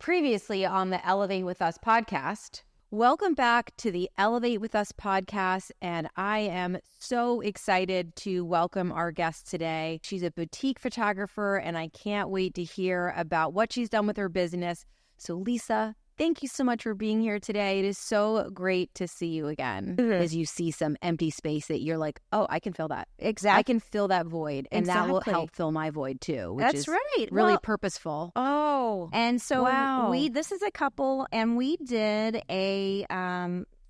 Previously on the Elevate With Us podcast. Welcome back to the Elevate With Us podcast, and I am so excited to welcome our guest today. She's a boutique photographer, and I can't wait to hear about what she's done with her business. So 𝗠𝗎, thank you so much for being here today. It is so great to see you again, as you see some empty space that you're like, oh, I can fill that. Exactly. I can fill that void, and that will help fill my void too, which That's is right. really purposeful. Oh, and so Wow. this is a couple, and we did a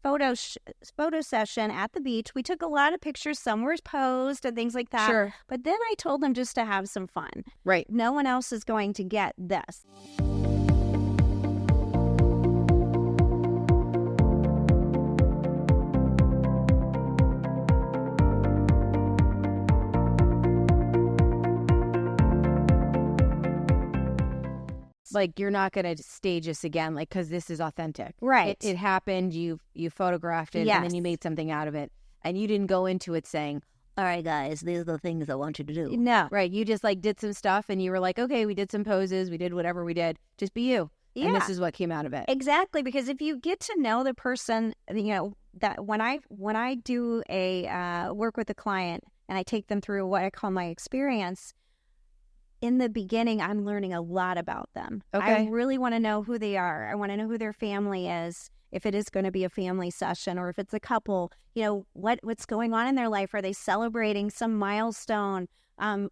photo session at the beach. We took a lot of pictures. Some were posed and things like that. Sure. But then I told them just to have some fun. Right. No one else is going to get this. Like, you're not going to stage this again, like, because this is authentic. Right. It happened. You photographed it, and then you made something out of it. And you didn't go into it saying, all right, guys, these are the things I want you to do. No. Right. You just, like, did some stuff, and you were like, okay, we did some poses. We did whatever we did. Just be you. Yeah. And this is what came out of it. Exactly. Because if you get to know the person, you know, that when I do a work with a client and I take them through what I call my experience, in the beginning, I'm learning a lot about them. Okay. I really want to know who they are. I want to know who their family is, if it is going to be a family session or if it's a couple. You know, what's going on in their life? Are they celebrating some milestone?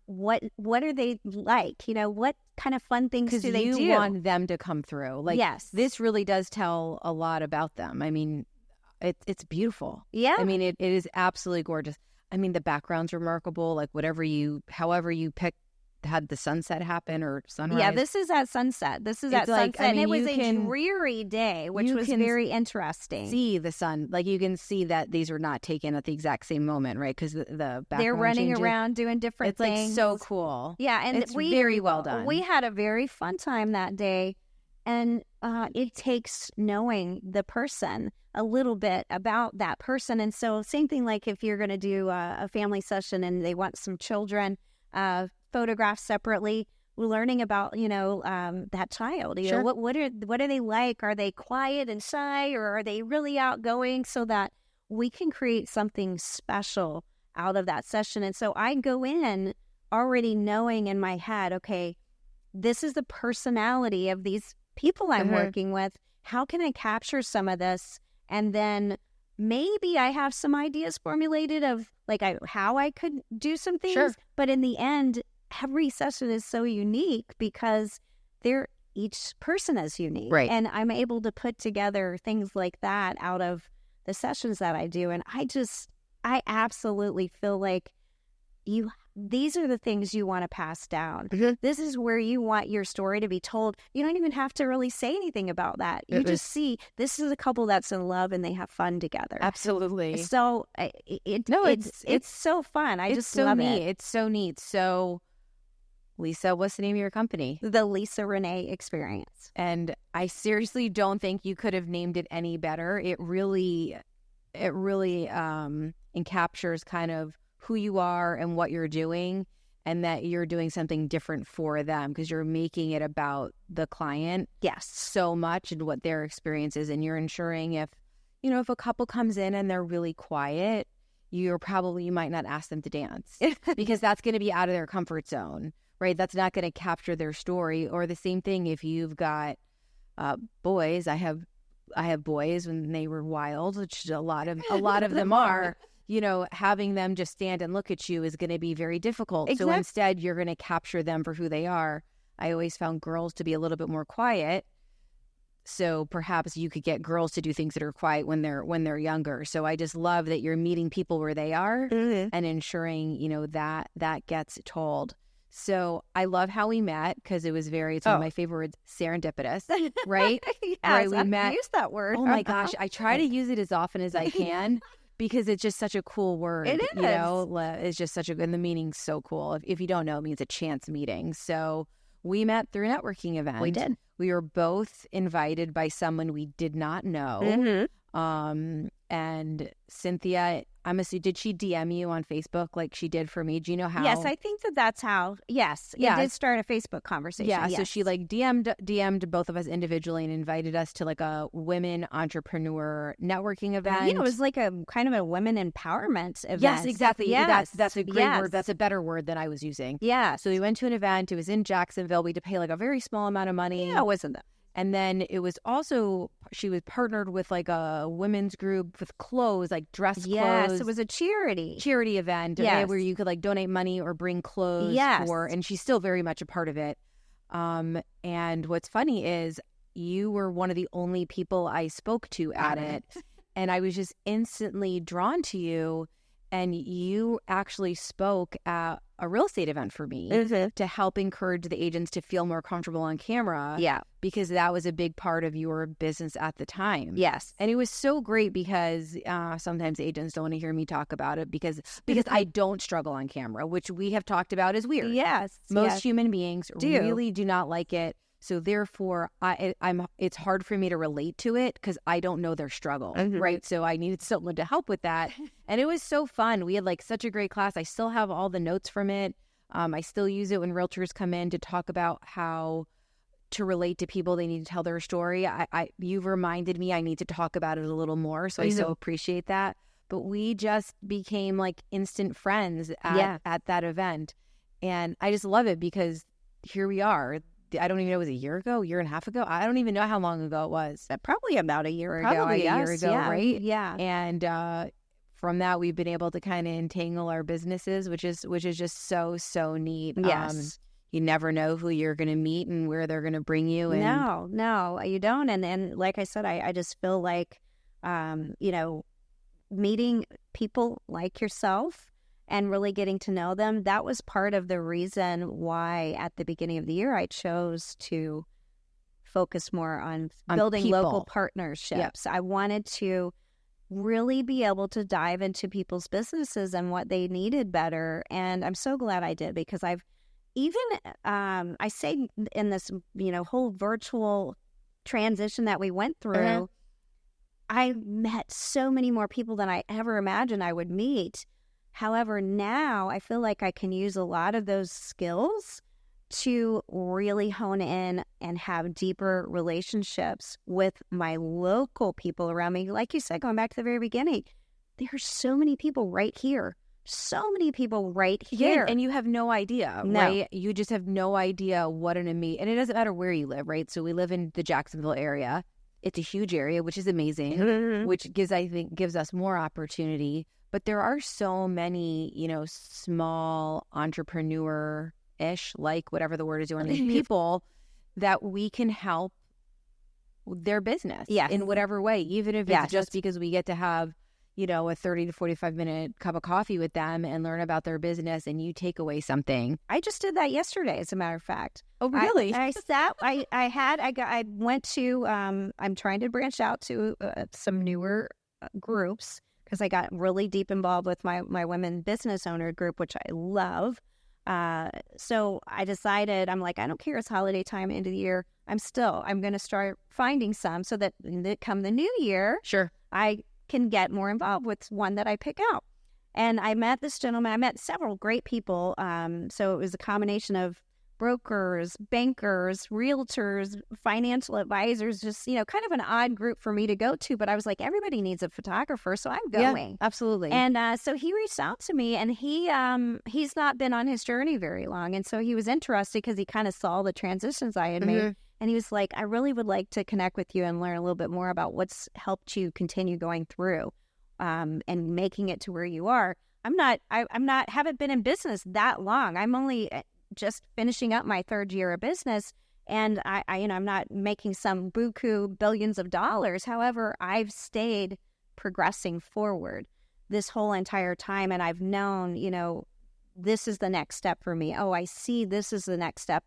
What are they like? You know, what kind of fun things do they do? Because you want them to come through. Like, yes. This really does tell a lot about them. I mean, it's beautiful. Yeah. I mean, it is absolutely gorgeous. I mean, the background's remarkable. Like, however you pick, had the sunset happen or sunrise. Yeah, this is at sunset. Sunset. And it was a dreary day, which was very interesting. See the sun. Like, you can see that these are not taken at the exact same moment, right? Because the background they're running changes. Around doing different things. It's like so cool. Yeah, and it's very well done. We had a very fun time that day, and it takes knowing the person a little bit about that person. And so same thing, like if you're going to do a family session and they want some children photographed separately, we're learning about, you know, that child. You Sure. know, what are they like? Are they quiet and shy, or are they really outgoing, so that we can create something special out of that session? And so I go in already knowing in my head, okay, this is the personality of these people I'm working with. How can I capture some of this? And then maybe I have some ideas formulated of like how I could do some things. Sure. But in the end, every session is so unique because each person is unique. Right. And I'm able to put together things like that out of the sessions that I do. And I absolutely feel like these are the things you want to pass down. Mm-hmm. This is where you want your story to be told. You don't even have to really say anything about that. You just see this is a couple that's in love and they have fun together. Absolutely. So it's so fun. I just love it. It's so neat. So, Lisa, what's the name of your company? The Lisa Renee Experience. And I seriously don't think you could have named it any better. It really encaptures kind of who you are and what you're doing, and that you're doing something different for them because you're making it about the client. Yes. So much and what their experience is. And you're ensuring if a couple comes in and they're really quiet, you might not ask them to dance because that's going to be out of their comfort zone, right? That's not going to capture their story. Or the same thing if you've got boys. I have boys when they were wild, which a lot of them are. You know, having them just stand and look at you is going to be very difficult. Exactly. So instead, you're going to capture them for who they are. I always found girls to be a little bit more quiet. So perhaps you could get girls to do things that are quiet when they're younger. So I just love that you're meeting people where they are and ensuring, you know, that gets told. So I love how we met because it's one of my favorite words, serendipitous, right? Yes, right, we I've used that word. Oh my gosh, I try to use it as often as I can. Because it's just such a cool word. It is. You know, it's just and the meaning's so cool. If you don't know, it means a chance meeting. So we met through a networking event. We did. We were both invited by someone we did not know. Mm-hmm. And Cynthia, did she DM you on Facebook like she did for me? Do you know how? Yes, I think that's how. Yes, it did start a Facebook conversation. Yeah, yes. So she like DM'd both of us individually and invited us to like a women entrepreneur networking event. It was like a kind of a women empowerment event. Yes, exactly. Yes. That's a great word. That's a better word than I was using. Yeah. So we went to an event. It was in Jacksonville. We had to pay like a very small amount of money. Yeah, wasn't that? And then it was also, she was partnered with like a women's group with clothes, like dress clothes. Yes, it was a charity event where you could like donate money or bring clothes for, and she's still very much a part of it. And what's funny is you were one of the only people I spoke to at it. And I was just instantly drawn to you. And you actually spoke at a real estate event for me to help encourage the agents to feel more comfortable on camera. Yeah. Because that was a big part of your business at the time. Yes. And it was so great because sometimes agents don't want to hear me talk about it because I don't struggle on camera, which we have talked about is weird. Yes. Most human beings really do not like it. So therefore, it's hard for me to relate to it because I don't know their struggle, right? So I needed someone to help with that. And it was so fun. We had like such a great class. I still have all the notes from it. I still use it when realtors come in to talk about how to relate to people. They need to tell their story. You've reminded me I need to talk about it a little more. So I so appreciate that. But we just became like instant friends at that event. And I just love it because here we are. I don't even know, it was a year ago, year and a half ago. I don't even know how long ago it was. Probably about a year ago. Probably a year ago, right? Yeah. And from that, we've been able to kind of entangle our businesses, which is just so neat. Yes. You never know who you're going to meet and where they're going to bring you. And No, you don't. And like I said, I just feel like, meeting people like yourself and really getting to know them, that was part of the reason why at the beginning of the year I chose to focus more on building people. Local partnerships. I wanted to really be able to dive into people's businesses and what they needed better. And I'm so glad I did because I say in this, whole virtual transition that we went through, I met so many more people than I ever imagined I would meet. However, now I feel like I can use a lot of those skills to really hone in and have deeper relationships with my local people around me. Like you said, going back to the very beginning, there are so many people right here. So many people right here. Yeah, and you have no idea, right? You just have no idea what an amazing... And it doesn't matter where you live, right? So we live in the Jacksonville area. It's a huge area, which is amazing, which gives us more opportunity. But there are so many, small entrepreneur-ish, like whatever the word is, people that we can help their business in whatever way, even if it's just because we get to have, a 30 to 45 minute cup of coffee with them and learn about their business and you take away something. I just did that yesterday, as a matter of fact. Oh, really? I went to, I'm trying to branch out to some newer groups because I got really deep involved with my women business owner group, which I love. So I decided, I'm like, I don't care. It's holiday time, end of the year. I'm going to start finding some so that come the new year, I can get more involved with one that I pick out. And I met this gentleman. I met several great people. So it was a combination of brokers, bankers, realtors, financial advisors, just, kind of an odd group for me to go to. But I was like, everybody needs a photographer, so I'm going. Yeah, absolutely. And so he reached out to me, and he's not been on his journey very long. And so he was interested because he kind of saw the transitions I had made. And he was like, I really would like to connect with you and learn a little bit more about what's helped you continue going through and making it to where you are. Haven't been in business that long. I'm only just finishing up my third year of business, and I'm not making some buku billions of dollars. However, I've stayed progressing forward this whole entire time, and I've known, this is the next step for me. Oh, I see this is the next step.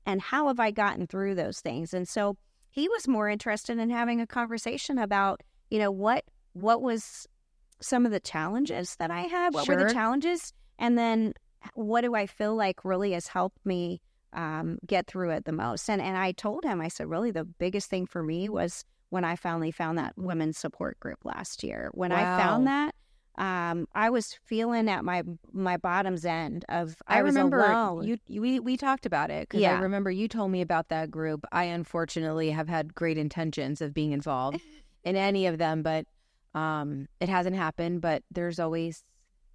And how have I gotten through those things? And so he was more interested in having a conversation about, what was some of the challenges that I had? What were the challenges? And then what do I feel like really has helped me get through it the most? And I told him, I said, really the biggest thing for me was when I finally found that women's support group last year. When I found that, I was feeling at my bottom's end of I was remember alone. we talked about it because Yeah. I remember you told me about that group. I unfortunately have had great intentions of being involved in any of them, but it hasn't happened. But there's always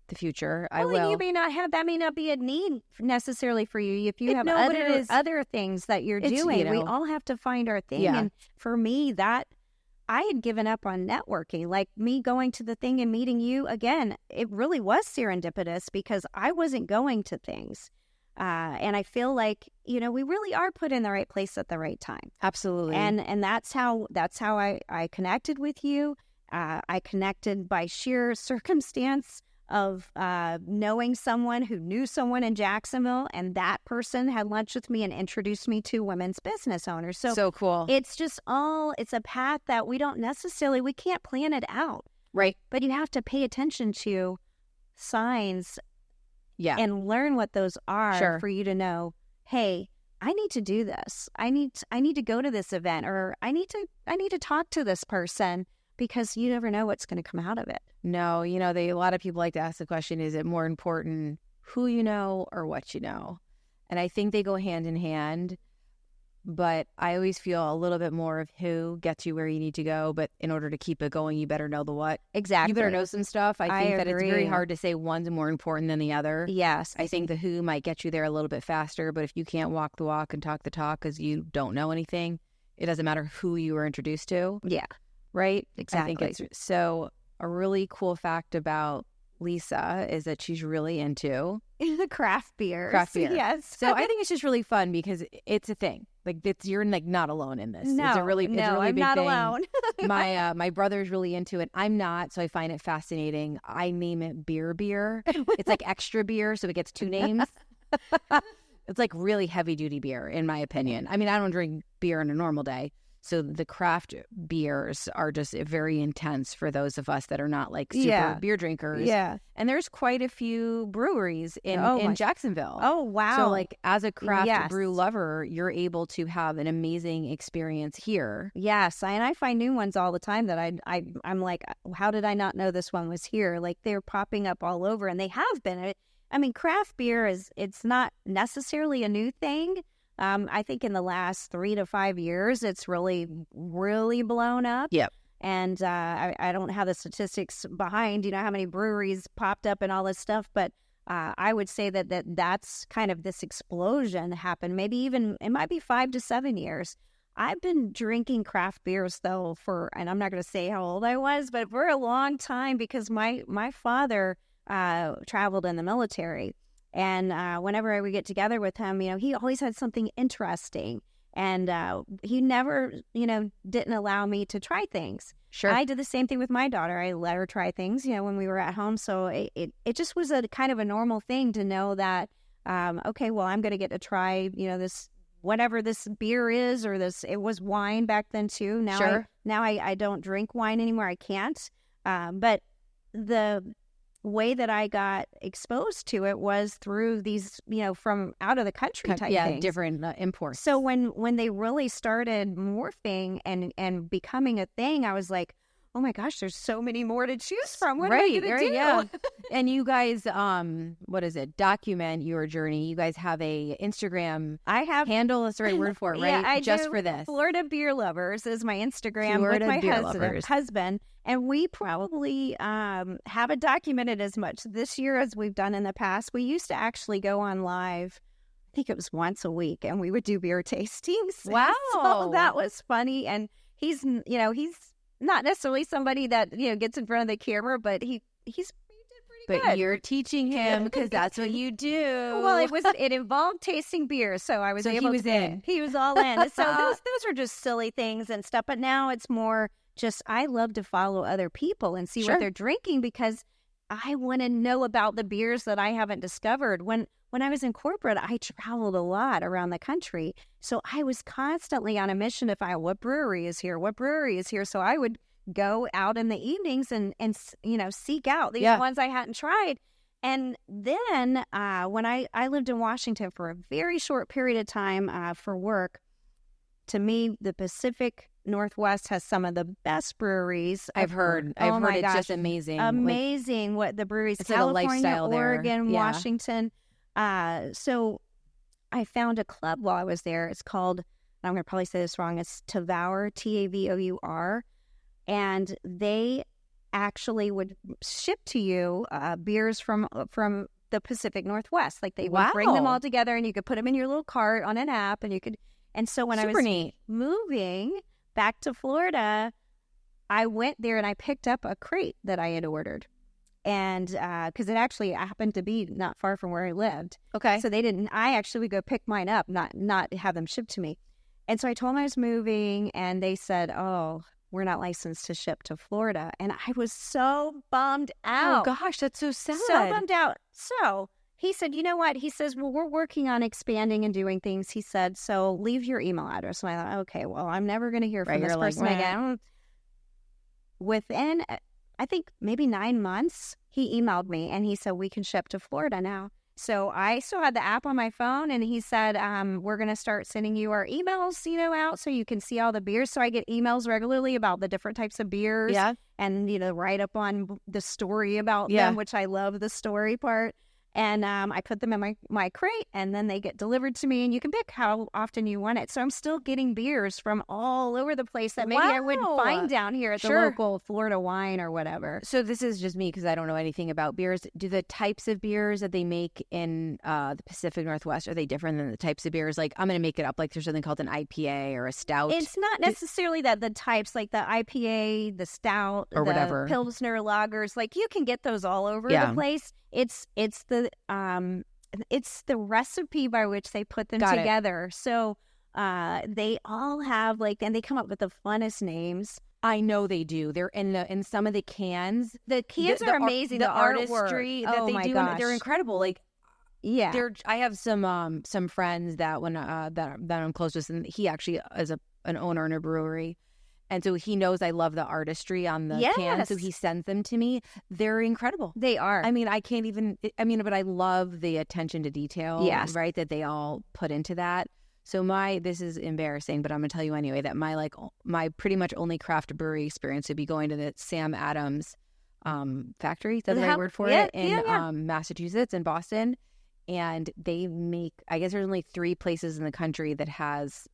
the future. I Well, will. you may not have, that may not be a need necessarily for you. If you have No, but it is. other things that you're doing, we all have to find our thing. Yeah. And for me, that I had given up on networking. Like me going to the thing and meeting you again, it really was serendipitous because I wasn't going to things. And I feel like, we really are put in the right place at the right time. Absolutely. And that's how I connected with you. I connected by sheer circumstance of knowing someone who knew someone in Jacksonville, and that person had lunch with me and introduced me to women's business owners. So cool. It's just it's a path that we can't plan it out. Right. But you have to pay attention to signs and learn what those are for you to know, hey, I need to do this. I need to go to this event, or I need to talk to this person, because you never know what's going to come out of it. No, a lot of people like to ask the question, is it more important who you know or what you know? And I think they go hand in hand, but I always feel a little bit more of who gets you where you need to go. But in order to keep it going, you better know the what. Exactly. You better know some stuff. I think that it's very agree. hard to say one's more important than the other. Yes. I think the who might get you there a little bit faster, but if you can't walk the walk and talk the talk because you don't know anything, it doesn't matter who you were introduced to. Yeah. Right? Exactly. I think it's so. A really cool fact about Lisa is that she's really into craft beers. Craft beer. Yes. So I think it's just really fun because it's a thing. Like you're like not alone in this. No, it's a really I'm big not thing. alone. My brother's really into it. I'm not, so I find it fascinating. I name it beer. It's like extra beer, so it gets two names. It's like really heavy duty beer, in my opinion. I mean, I don't drink beer on a normal day. So the craft beers are just very intense for those of us that are not like super beer drinkers. Yeah. And there's quite a few breweries in Jacksonville. Oh, wow. So like as a craft brew Yes. lover, you're able to have an amazing experience here. Yes, and I find new ones all the time that I'm like, how did I not know this one was here? Like they're popping up all over, and they have been. I mean, craft beer it's not necessarily a new thing. I think in the last 3 to 5 years, it's really, really blown up. Yep. And I don't have the statistics behind, how many breweries popped up and all this stuff, but I would say that's kind of this explosion happened. Maybe even, it might be 5 to 7 years. I've been drinking craft beers, though, and I'm not going to say how old I was, but for a long time, because my father traveled in the military. And whenever I would get together with him, he always had something interesting. And he never, didn't allow me to try things. Sure. I did the same thing with my daughter. I let her try things, when we were at home. So it just was a kind of a normal thing to know that, okay, well, I'm going to get to try, this, whatever this beer is, or this, it was wine back then too. Now, I don't drink wine anymore. I can't. But the way that I got exposed to it was through these, from out of the country type things. Different imports. So when they really started morphing and becoming a thing, I was like, oh my gosh, there's so many more to choose from. What am I going to do? Yeah. And you guys, what is it? Document your journey. You guys have a Instagram handle. That's the right word for it, right? Yeah, I Just do. for this. Florida Beer Lovers is my Instagram Florida with my Beer husband. And we probably haven't documented as much this year as we've done in the past. We used to actually go on live, I think it was once a week, and we would do beer tastings. Wow. So that was funny. And he's not necessarily somebody that, gets in front of the camera, but he did pretty good. But you're teaching him because that's what you do. Well, it involved tasting beer, so I was able he was to. in. He was all in. So those are just silly things and stuff. But now it's more just I love to follow other people and see what they're drinking, because I want to know about the beers that I haven't discovered. When I was in corporate, I traveled a lot around the country. So I was constantly on a mission to find what brewery is here. So I would go out in the evenings and seek out these ones I hadn't tried. And then when I lived in Washington for a very short period of time for work, to me, the Pacific Northwest has some of the best breweries. I've heard. I've heard it's just amazing. Amazing what the breweries, it's California, like a lifestyle Oregon, there. Yeah. Washington. So I found a club while I was there. It's called, I'm going to probably say this wrong, it's 𝗕𝗏𝗏, 𝗕𝗏𝗏𝗏. And they actually would ship to you beers from the Pacific Northwest. Like they would bring them all together, and you could put them in your little cart on an app, and you could. And so when I was moving back to Florida, I went there and I picked up a crate that I had ordered, and because it actually happened to be not far from where I lived. Okay, so they didn't. I actually would go pick mine up, not have them shipped to me. And so I told them I was moving, and they said, "Oh, we're not licensed to ship to Florida." And I was so bummed out. Oh, gosh, that's so sad. So bummed out. So he said, you know what? He says, well, we're working on expanding and doing things. He said, so leave your email address. And I thought, okay, well, I'm never going to hear from this person again. Within, I think, maybe 9 months, he emailed me, and he said, we can ship to Florida now. So I still had the app on my phone, and he said, we're going to start sending you our emails, out so you can see all the beers. So I get emails regularly about the different types of beers and, write up on the story about them, which I love the story part. And I put them in my crate, and then they get delivered to me, and you can pick how often you want it. So I'm still getting beers from all over the place that maybe I wouldn't find down here at the local Florida Wine or whatever. So this is just me because I don't know anything about beers. Do the types of beers that they make in the Pacific Northwest, are they different than the types of beers? Like, I'm going to make it up. Like, there's something called an IPA or a stout. It's not necessarily that the types, like the IPA, the stout, or the whatever. Pilsner lagers, like you can get those all over the place. It's the recipe by which they put them together. So they all have and they come up with the funnest names. I know they do. They're in some of the cans. The cans are amazing. The artwork artistry that they do, they're incredible. Like, yeah, I have some friends that that I'm close with, and he actually is an owner in a brewery. And so he knows I love the artistry on the cans, so he sends them to me. They're incredible. They are. I mean, but I love the attention to detail, right, that they all put into that. So this is embarrassing, but I'm going to tell you anyway, that my pretty much only craft brewery experience would be going to the Sam Adams factory, is that the right word for it, in Massachusetts, in Boston. And they make, I guess there's only 3 places in the country that has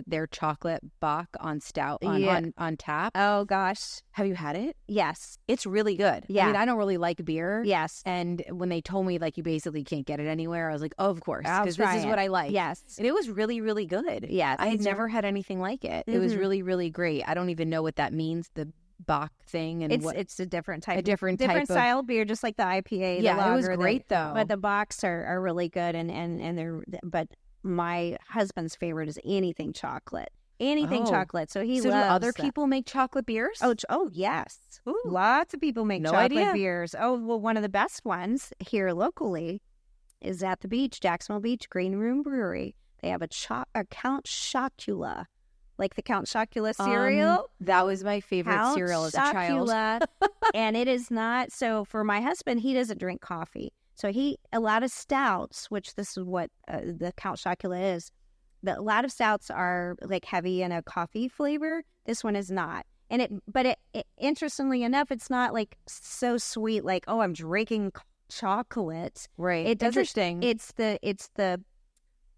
their chocolate Bach on stout on tap. Oh gosh. Have you had it? Yes. It's really good. Yeah. I mean, I don't really like beer. Yes. And when they told me you basically can't get it anywhere, I was like, oh, of course, because this is what I like. Yes. And it was really, really good. Yeah. I had never had anything like it. It was really, really great. I don't even know what that means, the Bach thing, and it's a different type, different style of beer, just like the IPA. Yeah, the lager, it was great though. But the Bachs are really good, and they're. But my husband's favorite is anything chocolate, chocolate. So he loves. Do other people make chocolate beers? Oh yes, Ooh. Lots of people make chocolate beers. Oh well, one of the best ones here locally is at the beach, Jacksonville Beach Green Room Brewery. They have a Count Chocula. Like the Count Chocula cereal. That was my favorite cereal as a child. And it is not. So for my husband, he doesn't drink coffee. So a lot of stouts, which this is what the Count Chocula is. A lot of stouts are heavy in a coffee flavor. This one is not. But interestingly enough, it's not so sweet. I'm drinking chocolate. Right. Interesting.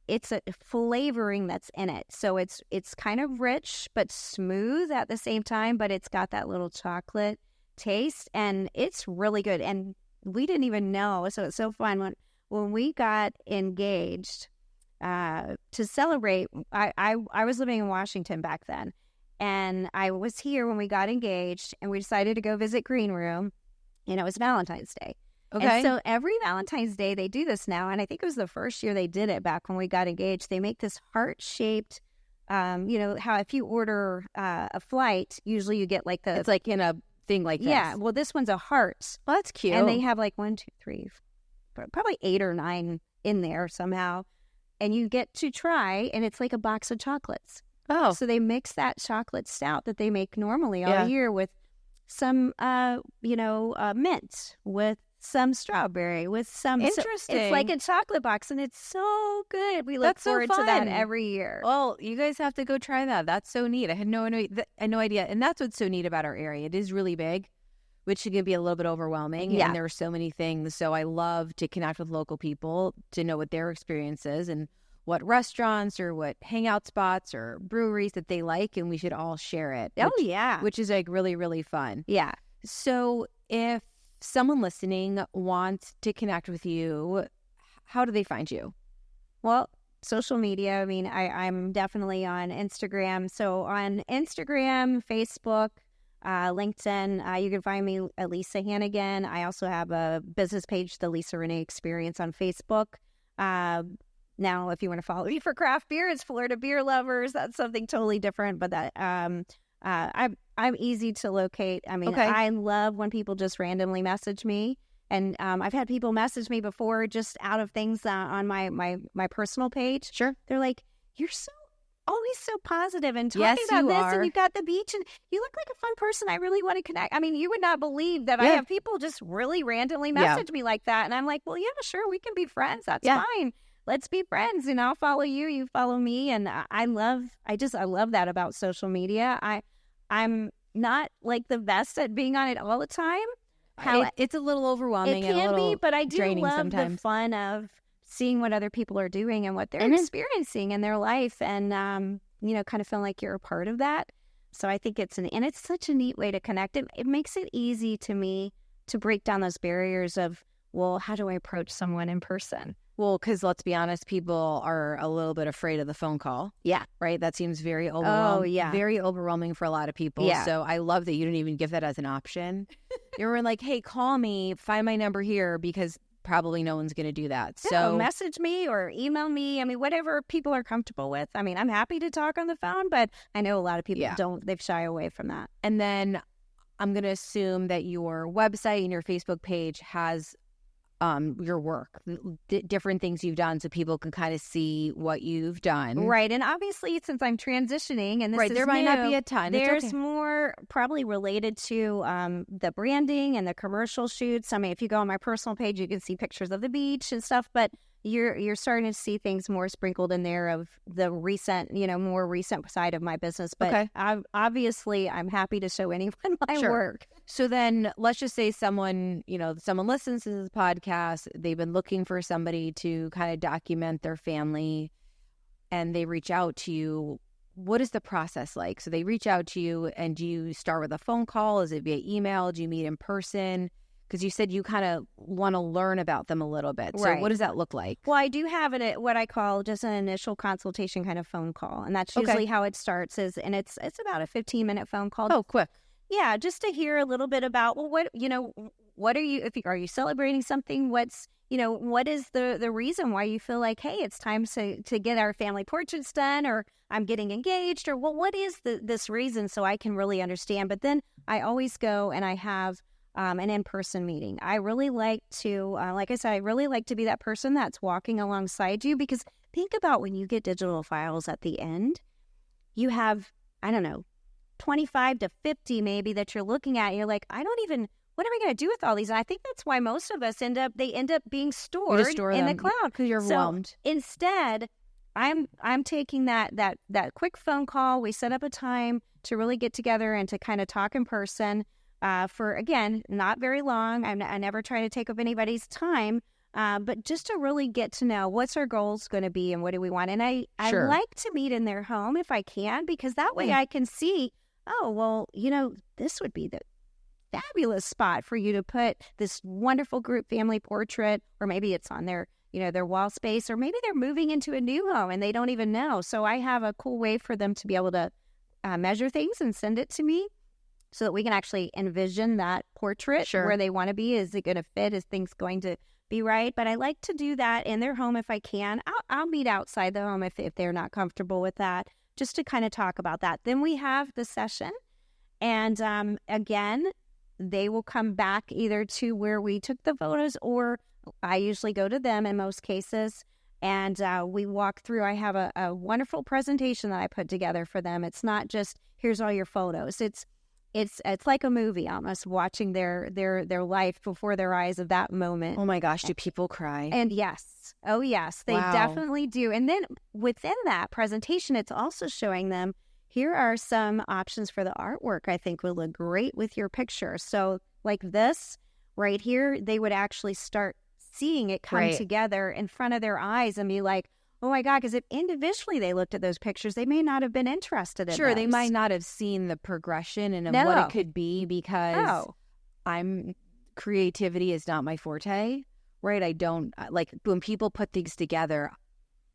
It's a flavoring that's in it. So it's kind of rich but smooth at the same time, but it's got that little chocolate taste, and it's really good. And we didn't even know, so it's so fun. When we got engaged to celebrate, I was living in Washington back then, and I was here when we got engaged, and we decided to go visit Green Room, and it was Valentine's Day. Okay. And so every Valentine's Day they do this now, and I think it was the first year they did it back when we got engaged. They make this heart-shaped, how if you order a flight, usually you get it's in a thing like this. Yeah, well, this one's a heart. Well, that's cute. And they have 1, 2, 3, probably 8 or 9 in there somehow. And you get to try, and it's like a box of chocolates. Oh. So they mix that chocolate stout that they make normally all year with some, mint, with some strawberry, with some Interesting. It's like a chocolate box, and it's so good. We look forward to that every year. Well, you guys have to go try that. That's so neat. I had no idea. And that's what's so neat about our area. It is really big, which can be a little bit overwhelming. Yeah. And there are so many things. So I love to connect with local people to know what their experience is and what restaurants or what hangout spots or breweries that they like. And we should all share it. Which is like really, really fun. Yeah. So if someone listening wants to connect with you, how do they find you? Well, social media. I mean, I'm definitely on Instagram. So on Instagram, Facebook, LinkedIn, you can find me at 𝗕𝗂𝗏 Hannigan. I also have a business page, the Lisa Renee Experience, on Facebook. Now, if you want to follow me for craft beer, it's Florida Beer Lovers. That's something totally different, but that I'm easy to locate. I mean, I love when people just randomly message me. And I've had people message me before just out of things on my personal page. Sure. They're like, you're always so positive and talking about this, and you've got the beach, and you look like a fun person. I really want to connect. I mean, you would not believe that I have people just really randomly message me like that. And I'm like, well, yeah, sure, we can be friends. That's fine. Let's be friends, and I'll follow you, you follow me. And I love that about social media. I'm not like the best at being on it all the time. It's a little overwhelming. It can and a little be, but I do draining love sometimes. the fun of seeing what other people are doing and what they're experiencing in their life, and kind of feeling like you're a part of that. So I think it's such a neat way to connect. It makes it easy to me to break down those barriers of, well, how do I approach someone in person? Well, because let's be honest, people are a little bit afraid of the phone call. Yeah. Right? That seems very overwhelming. Oh, yeah. Very overwhelming for a lot of people. Yeah. So I love that you didn't even give that as an option. You were like, hey, call me, find my number here, because probably no one's going to do that. So message me or email me. I mean, whatever people are comfortable with. I mean, I'm happy to talk on the phone, but I know a lot of people don't. They've shy away from that. And then I'm going to assume that your website and your Facebook page has your work, different things you've done, so people can kind of see what you've done. Right. And obviously, since I'm transitioning, and this is there might not be a ton. There's more probably related to the branding and the commercial shoots. I mean, if you go on my personal page, you can see pictures of the beach and stuff, but you're starting to see things more sprinkled in there of the recent, more recent side of my business. But obviously, I'm happy to show anyone my work. So then let's just say someone listens to this podcast, they've been looking for somebody to kind of document their family, and they reach out to you. What is the process like? So they reach out to you, and do you start with a phone call? Is it via email? Do you meet in person? Because you said you kind of want to learn about them a little bit. So what does that look like? Well, I do have what I call just an initial consultation kind of phone call. And that's usually how it starts and it's about a 15-minute phone call. Oh, quick. Yeah, just to hear a little bit about, well, what are you celebrating something? What is the reason why you feel like, hey, it's time to get our family portraits done, or I'm getting engaged, or what is this reason, so I can really understand. But then I always go and I have an in-person meeting. I really like to, like I said, I really like to be that person that's walking alongside you, because think about when you get digital files at the end, you have, I don't know, 25 to 50 maybe that you're looking at. You're like, what am I going to do with all these? And I think that's why most of us end up being stored in the cloud, because you're overwhelmed. So instead, I'm taking that quick phone call. We set up a time to really get together and to kind of talk in person. For, again, not very long. I never try to take up anybody's time, but just to really get to know what's our goals going to be and what do we want. And I like to meet in their home if I can, because that way I can see, oh, well, this would be the fabulous spot for you to put this wonderful group family portrait, or maybe it's on their wall space, or maybe they're moving into a new home and they don't even know. So I have a cool way for them to be able to measure things and send it to me, so that we can actually envision that portrait where they want to be. Is it going to fit? Is things going to be right? But I like to do that in their home if I can. I'll meet outside the home if they're not comfortable with that, just to kind of talk about that. Then we have the session. And again, they will come back either to where we took the photos, or I usually go to them in most cases. And we walk through. I have a wonderful presentation that I put together for them. It's not just, here's all your photos. it's like a movie almost, watching their life before their eyes of that moment. Oh my gosh, do people cry? And yes. Oh yes, they definitely do. And then within that presentation, it's also showing them, here are some options for the artwork I think would look great with your picture. So like this right here, they would actually start seeing it come together in front of their eyes and be like, oh my God, because if individually they looked at those pictures, they may not have been interested in Sure, those. they might not have seen the progression and what it could be, because creativity is not my forte, right? I don't, like, when people put things together,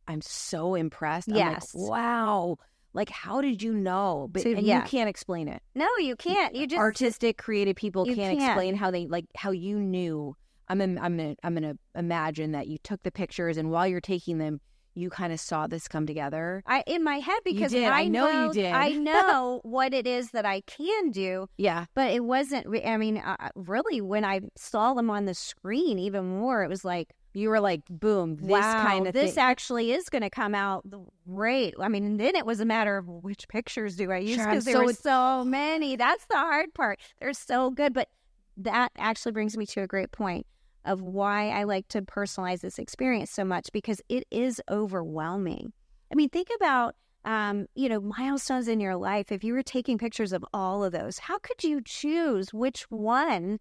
I'm so impressed. Yes. I'm like, wow, like, how did you know? But and you can't explain it. No, you can't. You just artistic, creative people can't explain how they, like, how you knew. I'm gonna imagine that you took the pictures, and while you're taking them, you kind of saw this come together. In my head, because I know you did. I know what it is that I can do. Yeah. But it wasn't, I mean, really, when I saw them on the screen even more, it was like, you were like, boom, this kind of this thing. actually is going to come out great. I mean, then it was a matter of which pictures do I use, because Sure, there were so many. That's the hard part. They're so good. But that actually brings me to a great point of why I like to personalize this experience so much, because it is overwhelming. I mean, think about, milestones in your life. If you were taking pictures of all of those, how could you choose which ones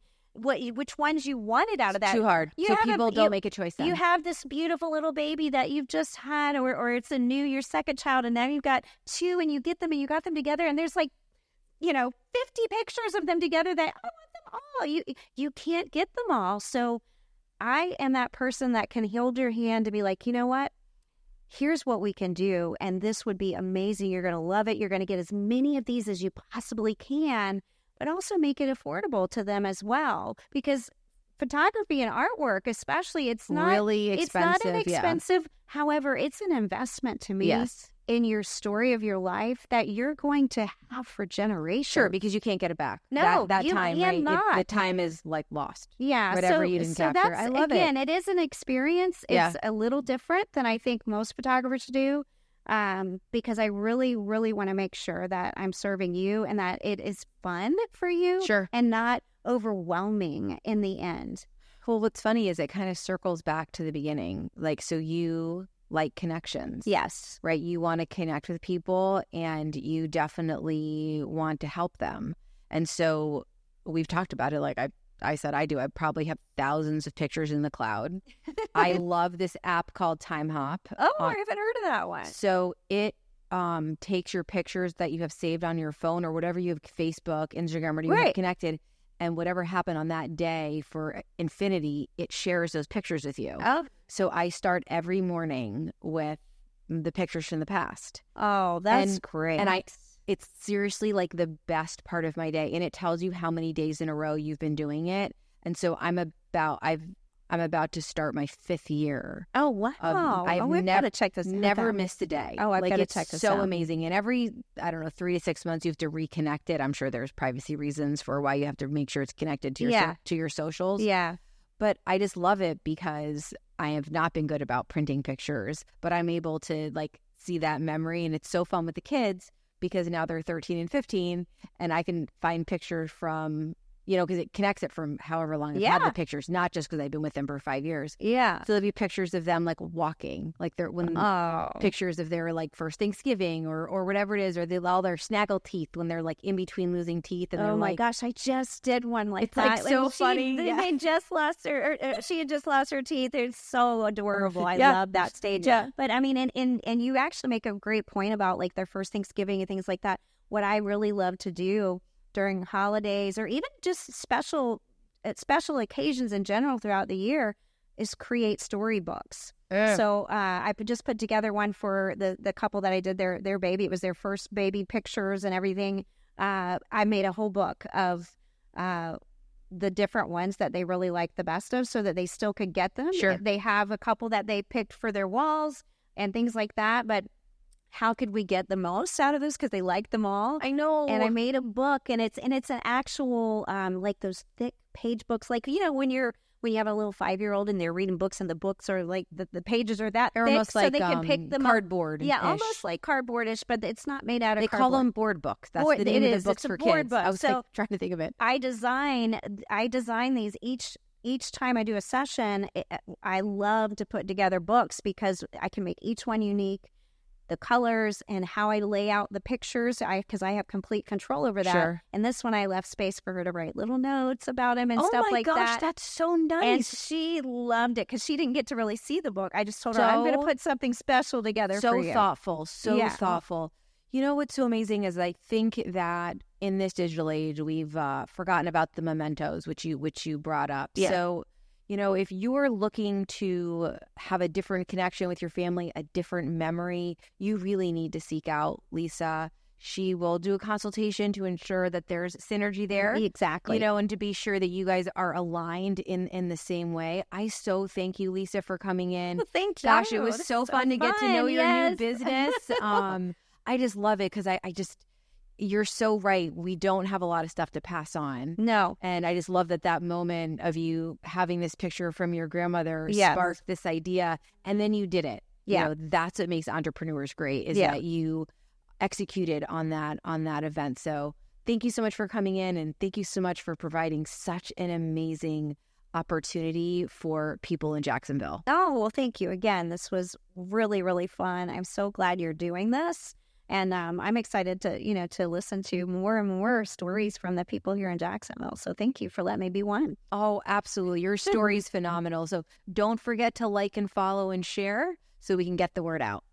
you wanted out of that? Too hard. So people don't make a choice then. You have this beautiful little baby that you've just had, or it's your second child, and now you've got two, and you got them together, and there's like, 50 pictures of them together that I want them all. You can't get them all. So I am that person that can hold your hand to be like, you know what? Here's what we can do, and this would be amazing. You're going to love it. You're going to get as many of these as you possibly can, but also make it affordable to them as well. Because photography and artwork, especially, it's not really expensive. It's not inexpensive. Yeah. However, it's an investment to me in your story of your life that you're going to have for generations. Sure, because you can't get it back. No, that you time, cannot. The time is like lost. Yeah, whatever you didn't capture. I love it. It is an experience. It's a little different than I think most photographers do. Because I really, really want to make sure that I'm serving you and that it is fun for you, and not overwhelming in the end. Well, what's funny is it kind of circles back to the beginning. Like, so you like connections. Yes. Right? You want to connect with people, and you definitely want to help them. And so we've talked about it. Like I said, I do. I probably have thousands of pictures in the cloud. I love this app called TimeHop. Oh, I haven't heard of that one. So it takes your pictures that you have saved on your phone or whatever you have, Facebook, Instagram, or you have connected, and whatever happened on that day for infinity, it shares those pictures with you. Oh. So I start every morning with the pictures from the past. Oh, that's great. And it's seriously like the best part of my day. And it tells you how many days in a row you've been doing it. And so I'm about to start my 5th year. Oh, wow. I've got to check this out. Never missed a day. Oh, I've got to check this out. It's so amazing. And every, 3 to 6 months, you have to reconnect it. I'm sure there's privacy reasons for why you have to make sure it's connected to your socials. Yeah. But I just love it because I have not been good about printing pictures, but I'm able to like see that memory. And it's so fun with the kids because now they're 13 and 15, and I can find pictures from, because it connects it from however long I've had the pictures, not just because I've been with them for 5 years. Yeah. So there'll be pictures of them like walking, like pictures of their like first Thanksgiving or whatever it is, or all their snaggle teeth when they're like in between losing teeth. And oh my like, gosh, I just did one like it's that. Like so funny. They just lost she had just lost her teeth. It's so adorable. I love that stage. Yeah. But I mean, and you actually make a great point about like their first Thanksgiving and things like that. What I really love to do during holidays or even just special occasions in general throughout the year is create storybooks. So I just put together one for the couple that I did their baby. It was their first baby pictures and everything. I made a whole book of the different ones that they really liked the best of so that they still could get them. Sure. They have a couple that they picked for their walls and things like that, but how could we get the most out of this? Because they like them all. I know. And I made a book, and it's an actual like those thick page books, like when you're when you have a little 5-year-old and they're reading books and the books are like the pages are that They're thick, almost so like they can pick them up. cardboard. Yeah, almost like cardboardish, but it's not made out of They cardboard. call them board books. That's Board- the name it of is. the books It's a for board kids. book. I was So like, trying to think of it. I design these each time I do a session. I love to put together books because I can make each one unique. The colors and how I lay out the pictures, because I have complete control over that. Sure. And this one, I left space for her to write little notes about him and stuff like Oh my gosh, that. that's so And nice. she loved it because she didn't get to really see the book. I just told her, I'm going to put something special together So for you. thoughtful, so Yeah. thoughtful. You know what's so amazing is I think that in this digital age, we've forgotten about the mementos, which you brought up. Yeah. So, you know, if you're looking to have a different connection with your family, a different memory, you really need to seek out Lisa. She will do a consultation to ensure that there's synergy there. Exactly. You know, and to be sure that you guys are aligned in the same way. I so thank you, Lisa, for coming in. Well, thank you. Gosh, it was so fun to get to know your new yes. business. I just love it because you're so right. We don't have a lot of stuff to pass on. No. And I just love that moment of you having this picture from your grandmother Yes. sparked this idea. And then you did it. Yeah. You know, that's what makes entrepreneurs great is Yeah. that you executed on that event. So thank you so much for coming in, and thank you so much for providing such an amazing opportunity for people in Jacksonville. Oh, well, thank you again. This was really, really fun. I'm so glad you're doing this. And I'm excited to listen to more and more stories from the people here in Jacksonville. So thank you for letting me be one. Oh, absolutely. Your story's phenomenal. So don't forget to like and follow and share so we can get the word out.